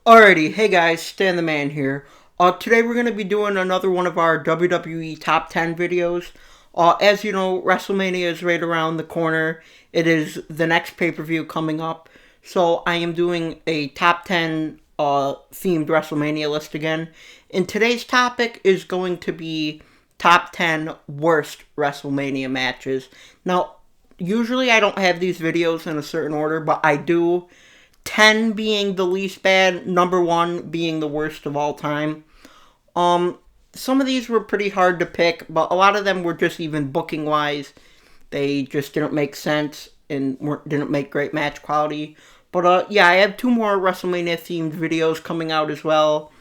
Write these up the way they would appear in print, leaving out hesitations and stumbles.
Alrighty, hey guys, Stan the Man here. Today we're going to be doing another one of our WWE Top 10 videos. As you know, WrestleMania is right around the corner. It is the next pay-per-view coming up. So I am doing a Top 10 themed WrestleMania list again. And today's topic is going to be Top 10 worst WrestleMania matches. Now, usually I don't have these videos in a certain order, but I do. 10 being the least bad, number 1 being the worst of all time. Um, some of these were pretty hard to pick, but a lot of them were just even booking wise. They just didn't make sense and didn't make great match quality. But yeah, I have 2 more WrestleMania themed videos coming out as well.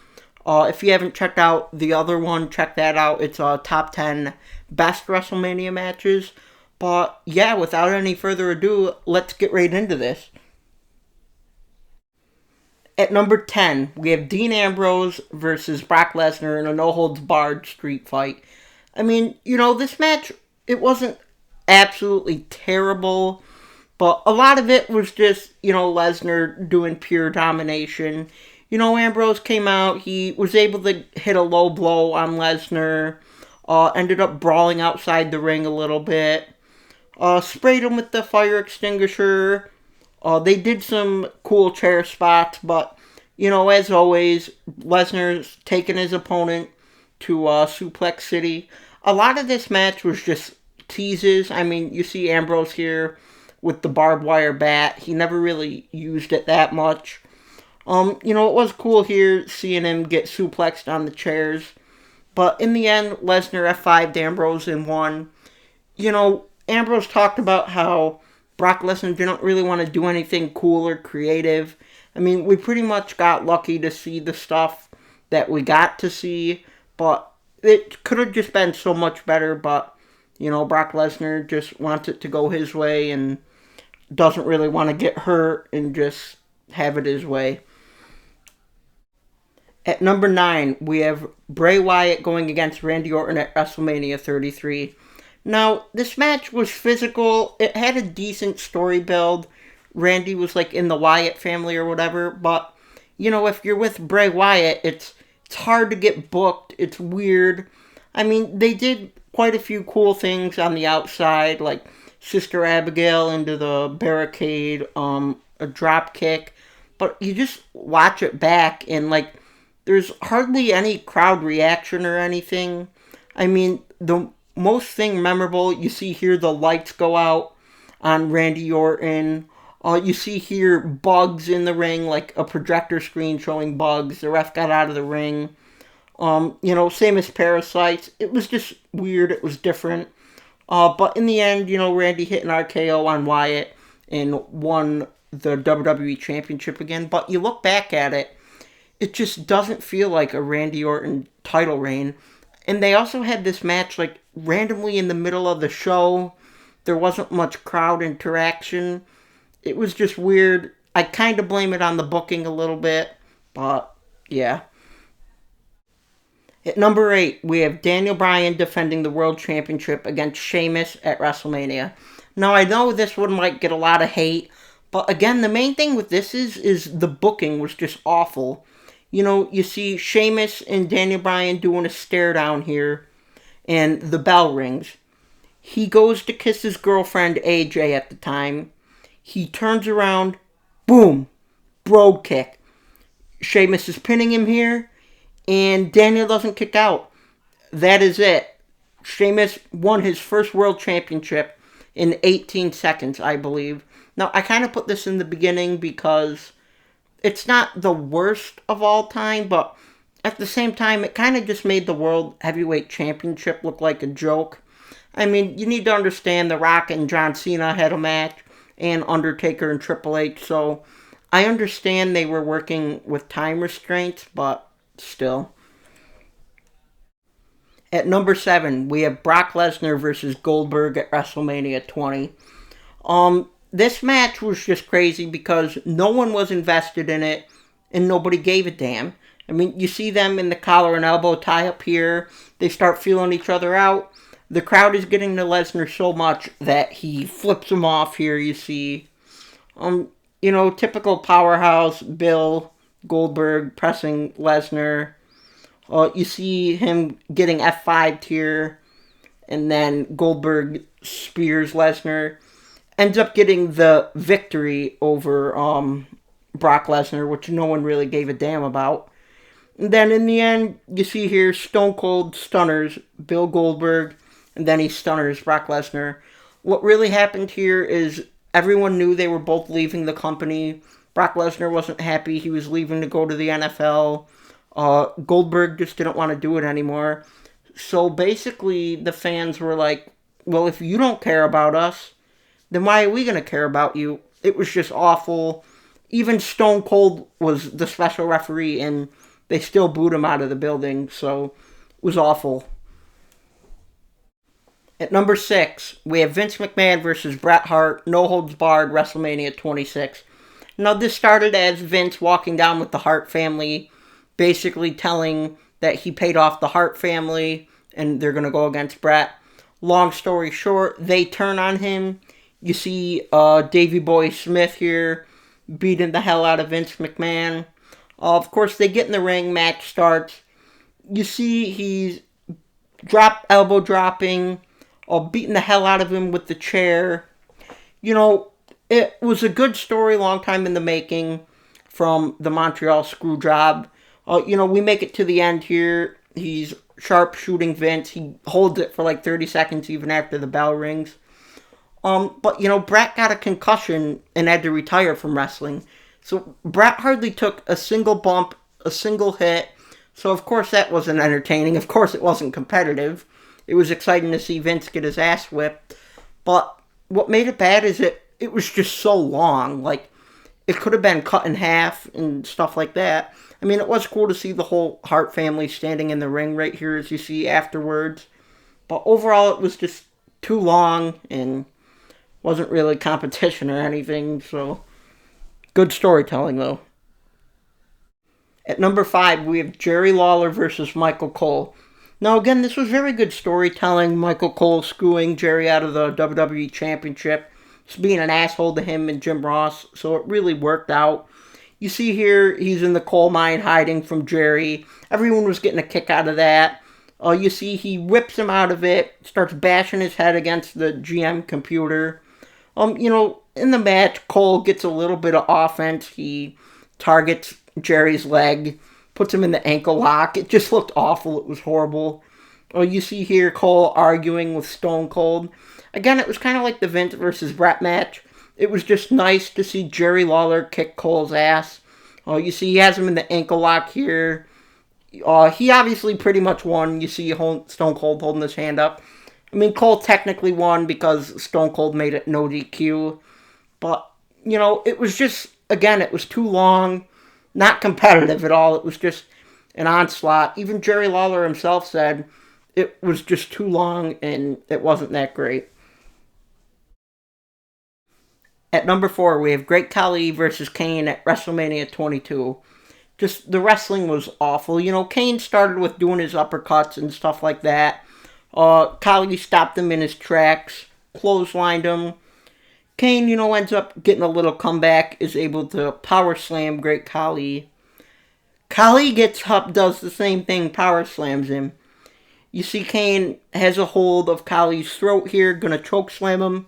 If you haven't checked out the other one, check that out. It's top 10 best WrestleMania matches. But yeah, without any further ado, let's get right into this. At number 10, we have Dean Ambrose versus Brock Lesnar in a no-holds-barred street fight. I mean, this match, it wasn't absolutely terrible, but a lot of it was just, Lesnar doing pure domination. Ambrose came out, he was able to hit a low blow on Lesnar, ended up brawling outside the ring a little bit, sprayed him with the fire extinguisher. They did some cool chair spots, but, as always, Lesnar's taking his opponent to Suplex City. A lot of this match was just teases. I mean, you see Ambrose here with the barbed wire bat. He never really used it that much. It was cool here seeing him get suplexed on the chairs. But in the end, Lesnar F5'd Ambrose and won. Ambrose talked about how Brock Lesnar didn't really want to do anything cool or creative. I mean, we pretty much got lucky to see the stuff that we got to see, but it could have just been so much better, but, Brock Lesnar just wants it to go his way and doesn't really want to get hurt and just have it his way. At number 9, we have Bray Wyatt going against Randy Orton at WrestleMania 33. Now, this match was physical. It had a decent story build. Randy was like in the Wyatt family or whatever, but if you're with Bray Wyatt, it's hard to get booked. It's weird. I mean, they did quite a few cool things on the outside, like Sister Abigail into the barricade, a drop kick, but you just watch it back and there's hardly any crowd reaction or anything. I mean, the most thing memorable, you see here the lights go out on Randy Orton. You see here bugs in the ring, like a projector screen showing bugs. The ref got out of the ring. Same as Parasites. It was just weird. It was different. But in the end, Randy hit an RKO on Wyatt and won the WWE Championship again. But you look back at it, it just doesn't feel like a Randy Orton title reign. And they also had this match, randomly in the middle of the show. There wasn't much crowd interaction. It was just weird. I kind of blame it on the booking a little bit, but yeah. At number 8, we have Daniel Bryan defending the World Championship against Sheamus at WrestleMania. Now, I know this one might get a lot of hate, but again, the main thing with this is the booking was just awful. You see Sheamus and Daniel Bryan doing a stare down here, and the bell rings. He goes to kiss his girlfriend, AJ, at the time. He turns around, boom, brogue kick. Sheamus is pinning him here, and Daniel doesn't kick out. That is it. Sheamus won his first world championship in 18 seconds, I believe. Now, I kind of put this in the beginning because it's not the worst of all time, but at the same time, it kind of just made the World Heavyweight Championship look like a joke. I mean, you need to understand The Rock and John Cena had a match, and Undertaker and Triple H, so I understand they were working with time restraints, but still. At number 7, we have Brock Lesnar versus Goldberg at WrestleMania 20. This match was just crazy because no one was invested in it, and nobody gave a damn. I mean, you see them in the collar and elbow tie up here. They start feeling each other out. The crowd is getting to Lesnar so much that he flips him off here, you see. Typical powerhouse Bill Goldberg pressing Lesnar. You see him getting F5 here, and then Goldberg spears Lesnar. Ends up getting the victory over Brock Lesnar, which no one really gave a damn about. And then in the end, you see here Stone Cold stunners Bill Goldberg, and then he stunners Brock Lesnar. What really happened here is everyone knew they were both leaving the company. Brock Lesnar wasn't happy. He was leaving to go to the NFL. Goldberg just didn't want to do it anymore. So basically, the fans were like, well, if you don't care about us, then why are we going to care about you? It was just awful. Even Stone Cold was the special referee, and they still booed him out of the building, so it was awful. At number 6, we have Vince McMahon versus Bret Hart, no holds barred, WrestleMania 26. Now, this started as Vince walking down with the Hart family, basically telling that he paid off the Hart family, and they're going to go against Bret. Long story short, they turn on him. You see Davey Boy Smith here beating the hell out of Vince McMahon. Of course, they get in the ring, match starts. You see he's elbow dropping, beating the hell out of him with the chair. You know, it was a good story, long time in the making, from the Montreal Screwjob. We make it to the end here. He's sharp shooting Vince. He holds it for like 30 seconds even after the bell rings. But Bret got a concussion and had to retire from wrestling. So Bret hardly took a single bump, a single hit. So of course that wasn't entertaining. Of course it wasn't competitive. It was exciting to see Vince get his ass whipped. But what made it bad is it was just so long. Like, it could have been cut in half and stuff like that. I mean, it was cool to see the whole Hart family standing in the ring right here, as you see afterwards. But overall, it was just too long and wasn't really competition or anything. So, good storytelling, though. At number 5, we have Jerry Lawler versus Michael Cole. Now, again, this was very good storytelling. Michael Cole screwing Jerry out of the WWE Championship, just being an asshole to him and Jim Ross. So it really worked out. You see here, he's in the coal mine hiding from Jerry. Everyone was getting a kick out of that. You see he whips him out of it, starts bashing his head against the GM computer. In the match, Cole gets a little bit of offense. He targets Jerry's leg, puts him in the ankle lock. It just looked awful. It was horrible. You see here Cole arguing with Stone Cold. Again, it was kind of like the Vince versus Bret match. It was just nice to see Jerry Lawler kick Cole's ass. You see he has him in the ankle lock here. He obviously pretty much won. You see Stone Cold holding his hand up. I mean, Cole technically won because Stone Cold made it no DQ. But, it was just, again, it was too long. Not competitive at all. It was just an onslaught. Even Jerry Lawler himself said it was just too long and it wasn't that great. At number 4, we have Great Khali versus Kane at WrestleMania 22. Just, the wrestling was awful. Kane started with doing his uppercuts and stuff like that. Khali stopped him in his tracks, clotheslined him. Kane, ends up getting a little comeback, is able to power slam Great Khali. Khali gets up, does the same thing, power slams him. You see Kane has a hold of Khali's throat here, gonna choke slam him.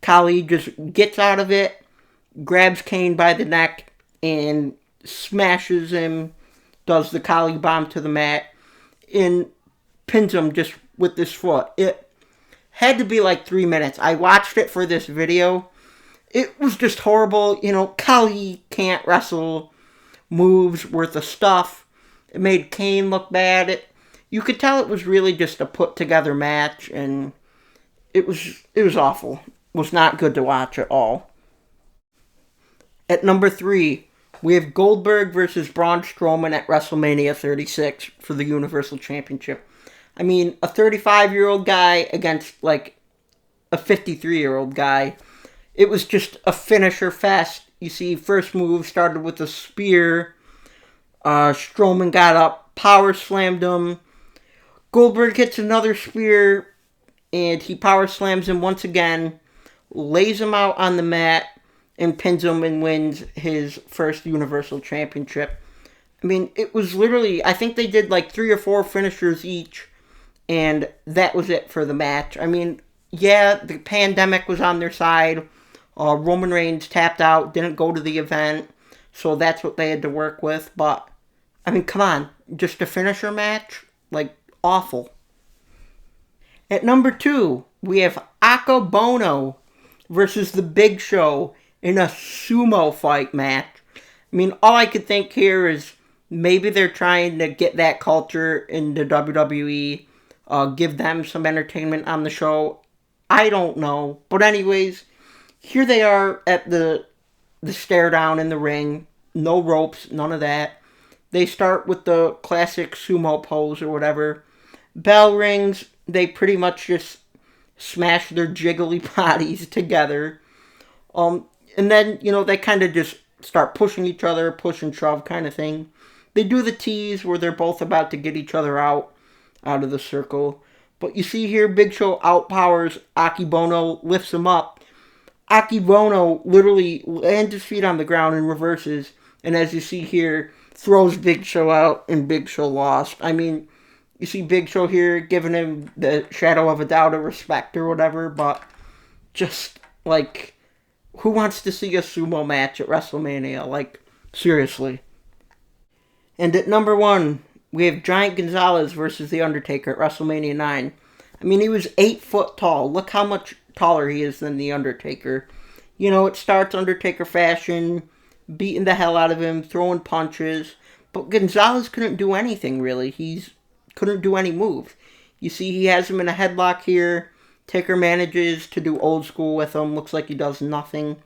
Khali just gets out of it, grabs Kane by the neck, and smashes him, does the Khali bomb to the mat, and pins him just with this foot. It had to be like 3 minutes. I watched it for this video. It was just horrible. Khali can't wrestle moves worth of stuff. It made Kane look bad. You could tell it was really just a put together match, and it was awful. It was not good to watch at all. At number 3, we have Goldberg versus Braun Strowman at WrestleMania 36 for the Universal Championship. I mean, a 35-year-old guy against, like, a 53-year-old guy. It was just a finisher fest. You see, first move started with a spear. Strowman got up, power slammed him. Goldberg hits another spear, and he power slams him once again, lays him out on the mat. and pins him and wins his first Universal Championship. I mean, it was literally, I think they did like 3 or 4 finishers each, and that was it for the match. I mean, yeah, the pandemic was on their side. Roman Reigns tapped out, didn't go to the event, so that's what they had to work with. But, I mean, come on, just a finisher match? Like, awful. At number 2, we have Akam versus The Big Show in a sumo fight match. I mean, all I could think here is maybe they're trying to get that culture into WWE, give them some entertainment on the show. I don't know. But anyways, here they are at the stare down in the ring. No ropes, none of that. They start with the classic sumo pose or whatever. Bell rings. They pretty much just smash their jiggly bodies together. And then, they kind of just start pushing each other, push and shove kind of thing. They do the tease where they're both about to get each other out of the circle. But you see here, Big Show outpowers Akebono, lifts him up. Akebono literally lands his feet on the ground and reverses. And as you see here, throws Big Show out, and Big Show lost. I mean, you see Big Show here giving him the shadow of a doubt of respect or whatever, but just, like, who wants to see a sumo match at WrestleMania? Like, seriously. And at number 1, we have Giant Gonzalez versus The Undertaker at WrestleMania 9. I mean, he was 8 foot tall. Look how much taller he is than The Undertaker. It starts Undertaker fashion, beating the hell out of him, throwing punches. But Gonzalez couldn't do anything, really. Couldn't do any moves. You see, he has him in a headlock here. Taker manages to do old school with him. Looks like he does nothing.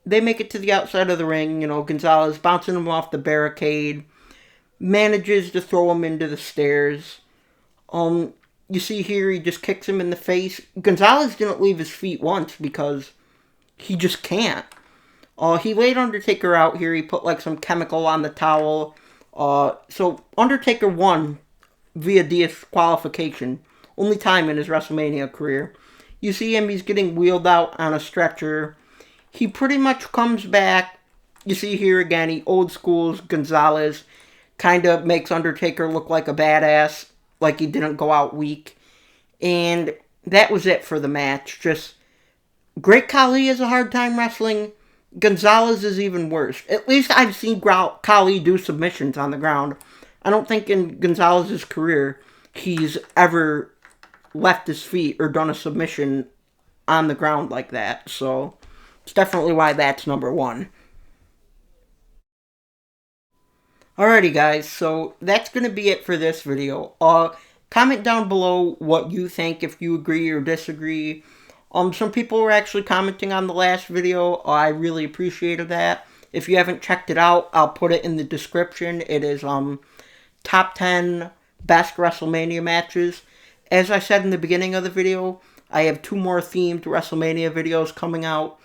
They make it to the outside of the ring. Gonzalez bouncing him off the barricade. Manages to throw him into the stairs. You see here, he just kicks him in the face. Gonzalez didn't leave his feet once because he just can't. He laid Undertaker out here. He put like some chemical on the towel. So Undertaker won via disqualification. Only time in his WrestleMania career. You see him, he's getting wheeled out on a stretcher. He pretty much comes back. You see here again, he old schools Gonzalez. Kind of makes Undertaker look like a badass. Like he didn't go out weak. And that was it for the match. Just, Great Khali has a hard time wrestling. Gonzalez is even worse. At least I've seen Khali do submissions on the ground. I don't think in Gonzalez's career he's ever left his feet or done a submission on the ground like that. So it's definitely why that's number 1. Alrighty guys, so that's going to be it for this video. Comment down below what you think, if you agree or disagree. Some people were actually commenting on the last video. I really appreciated that. If you haven't checked it out, I'll put it in the description. It is top 10 best WrestleMania matches. As I said in the beginning of the video, I have 2 more themed WrestleMania videos coming out.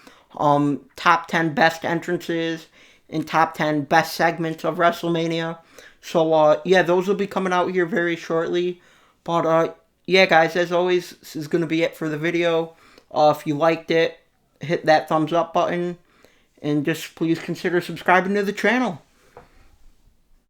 Top 10 best entrances and top 10 best segments of WrestleMania. So, yeah, those will be coming out here very shortly. But, yeah, guys, as always, this is going to be it for the video. If you liked it, hit that thumbs up button. And just please consider subscribing to the channel.